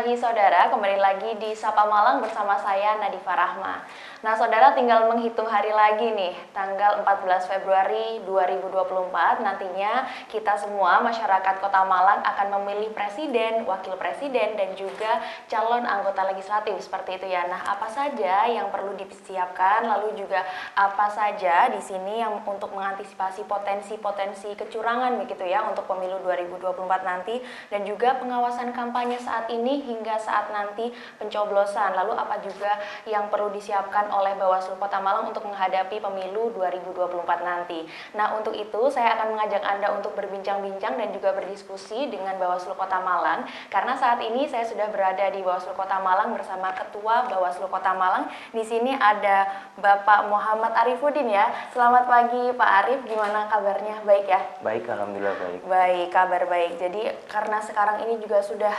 pagi saudara, kembali lagi di Sapa Malang bersama saya Nadifa Rahma. Nah saudara tinggal menghitung hari lagi nih, tanggal 14 Februari 2024 nantinya kita semua masyarakat Kota Malang akan memilih presiden, wakil presiden dan juga calon anggota legislatif seperti itu ya. Nah apa saja yang perlu disiapkan, lalu juga apa saja di sini yang untuk mengantisipasi potensi-potensi kecurangan begitu ya untuk pemilu 2024 nanti dan juga pengawasan kampanye saat ini hingga saat nanti pencoblosan. Lalu apa juga yang perlu disiapkan oleh Bawaslu Kota Malang untuk menghadapi pemilu 2024 nanti. Nah, untuk itu saya akan mengajak Anda untuk berbincang-bincang dan juga berdiskusi dengan Bawaslu Kota Malang karena saat ini saya sudah berada di Bawaslu Kota Malang bersama Ketua Bawaslu Kota Malang. Di sini ada Bapak Muhammad Arifuddin ya. Selamat pagi Pak Arif, gimana kabarnya? Baik ya? Baik, alhamdulillah baik. Baik, kabar baik. Jadi karena sekarang ini juga sudah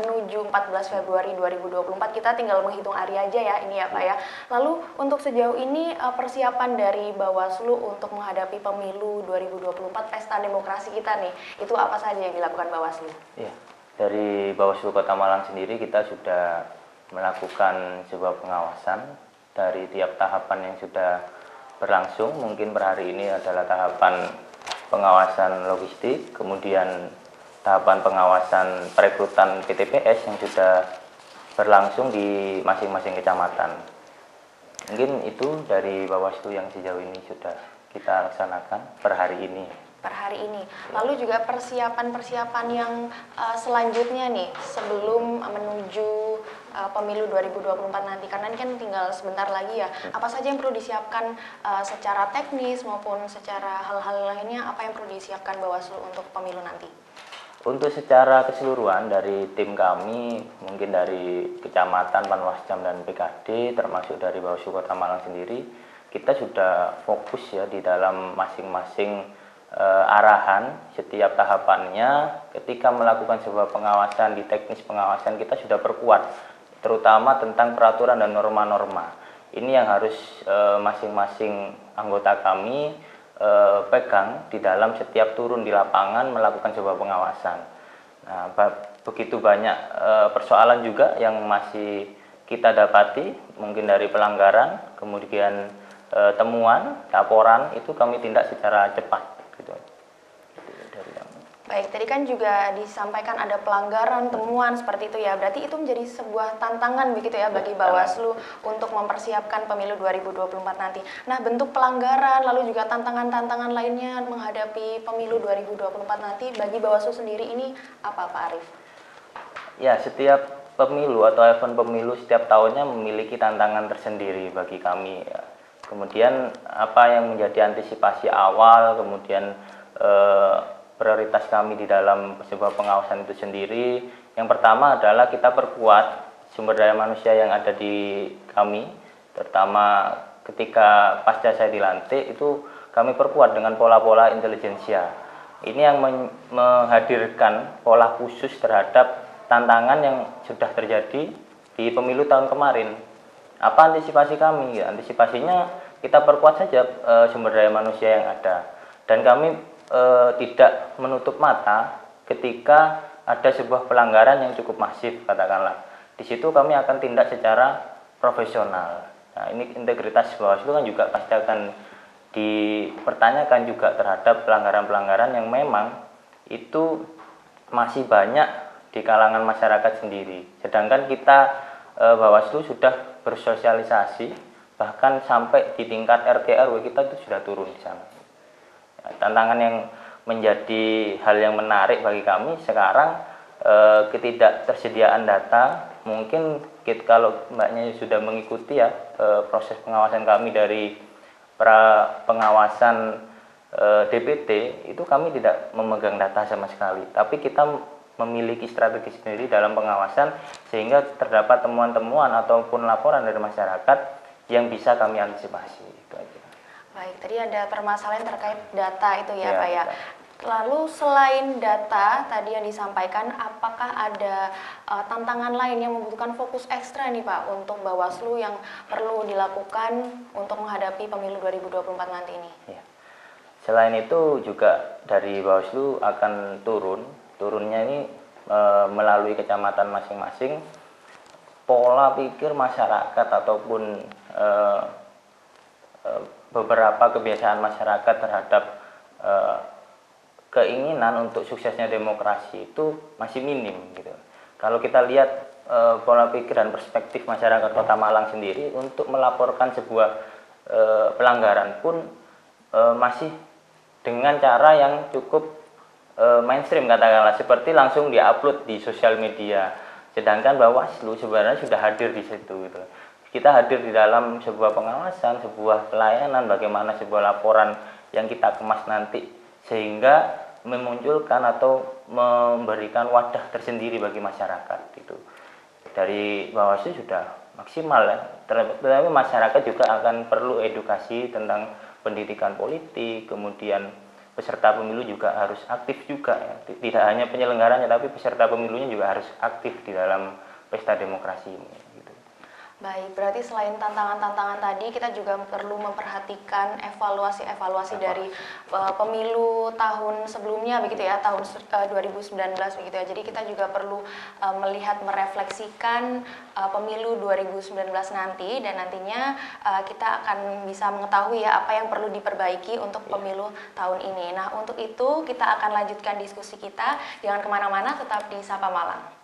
menuju 14 Februari 2024, kita tinggal menghitung hari aja ya ini ya Pak ya. Lalu untuk sejauh ini persiapan dari Bawaslu untuk menghadapi pemilu 2024 pesta demokrasi kita nih, itu apa saja yang dilakukan Bawaslu? Iya, dari Bawaslu Kota Malang sendiri kita sudah melakukan sebuah pengawasan dari tiap tahapan yang sudah berlangsung. Mungkin per hari ini adalah tahapan pengawasan logistik, kemudian tahapan pengawasan perekrutan PTPS yang sudah berlangsung di masing-masing kecamatan. Mungkin itu dari Bawaslu yang sejauh ini sudah kita laksanakan per hari ini. Per hari ini. Lalu juga persiapan-persiapan yang selanjutnya nih sebelum menuju pemilu 2024 nanti, karena ini kan tinggal sebentar lagi ya. Apa saja yang perlu disiapkan secara teknis maupun secara hal-hal lainnya, apa yang perlu disiapkan Bawaslu untuk pemilu nanti? Untuk secara keseluruhan dari tim kami, mungkin dari Kecamatan, Panwascam dan PKD, termasuk dari Bawaslu Kota Malang sendiri, kita sudah fokus ya di dalam masing-masing arahan setiap tahapannya. Ketika melakukan sebuah pengawasan, di teknis pengawasan kita sudah perkuat, terutama tentang peraturan dan norma-norma. Ini yang harus masing-masing anggota kami pegang di dalam setiap turun di lapangan melakukan sebuah pengawasan. Nah, begitu banyak persoalan juga yang masih kita dapati, mungkin dari pelanggaran, kemudian temuan, laporan, itu kami tindak secara cepat. Gitu. Baik, tadi kan juga disampaikan ada pelanggaran, temuan seperti itu ya. Berarti itu menjadi sebuah tantangan begitu ya bagi Bawaslu untuk mempersiapkan pemilu 2024 nanti. Nah, bentuk pelanggaran lalu juga tantangan-tantangan lainnya menghadapi pemilu 2024 nanti bagi Bawaslu sendiri ini apa Pak Arif? Ya, setiap pemilu atau event pemilu setiap tahunnya memiliki tantangan tersendiri bagi kami ya. Kemudian apa yang menjadi antisipasi awal, kemudian prioritas kami di dalam sebuah pengawasan itu sendiri. Yang pertama adalah kita perkuat sumber daya manusia yang ada di kami, terutama ketika pasca saya dilantik itu kami perkuat dengan pola-pola intelijensia. Ini yang menghadirkan pola khusus terhadap tantangan yang sudah terjadi di pemilu tahun kemarin. Apa antisipasi kami? Antisipasinya kita perkuat saja sumber daya manusia yang ada, dan kami tidak menutup mata ketika ada sebuah pelanggaran yang cukup masif, katakanlah. Di situ kami akan tindak secara profesional. Nah, ini integritas Bawaslu kan juga pasti akan dipertanyakan juga terhadap pelanggaran-pelanggaran yang memang itu masih banyak di kalangan masyarakat sendiri. Sedangkan kita Bawaslu sudah bersosialisasi, bahkan sampai di tingkat RT RW kita itu sudah turun di sana. Ya, tantangan yang menjadi hal yang menarik bagi kami sekarang ketidaktersediaan data. Mungkin kalau mbaknya sudah mengikuti ya proses pengawasan kami dari pengawasan DPT, itu kami tidak memegang data sama sekali, tapi kita memiliki strategi sendiri dalam pengawasan sehingga terdapat temuan-temuan ataupun laporan dari masyarakat yang bisa kami antisipasi. Itu aja. Baik, tadi ada permasalahan terkait data itu ya Pak ya. Data. Lalu selain data tadi yang disampaikan, apakah ada tantangan lain yang membutuhkan fokus ekstra nih Pak untuk Bawaslu yang perlu dilakukan untuk menghadapi pemilu 2024 nanti ini? Ya. Selain itu juga dari Bawaslu akan turunnya ini melalui kecamatan masing-masing, pola pikir masyarakat ataupun beberapa kebiasaan masyarakat terhadap keinginan untuk suksesnya demokrasi itu masih minim gitu. Kalau kita lihat pola pikir dan perspektif masyarakat Kota Malang sendiri untuk melaporkan sebuah pelanggaran pun masih dengan cara yang cukup mainstream katakanlah, seperti langsung diupload di sosial media. Sedangkan Bawaslu sebenarnya sudah hadir di situ gitu. Kita hadir di dalam sebuah pengawasan, sebuah pelayanan, bagaimana sebuah laporan yang kita kemas nanti sehingga memunculkan atau memberikan wadah tersendiri bagi masyarakat gitu. Dari Bawaslu sudah maksimal ya. Tetapi masyarakat juga akan perlu edukasi tentang pendidikan politik, kemudian peserta pemilu juga harus aktif juga ya. Tidak hanya penyelenggaranya tapi peserta pemilunya juga harus aktif di dalam pesta demokrasi ini gitu. Baik, berarti selain tantangan-tantangan tadi, kita juga perlu memperhatikan evaluasi dari pemilu tahun sebelumnya begitu ya, tahun 2019 begitu ya. Jadi kita juga perlu melihat, merefleksikan pemilu 2019 nanti, dan nantinya kita akan bisa mengetahui ya apa yang perlu diperbaiki untuk pemilu tahun ini. Nah, untuk itu kita akan lanjutkan diskusi kita. Jangan kemana-mana, tetap di Sapa Malang.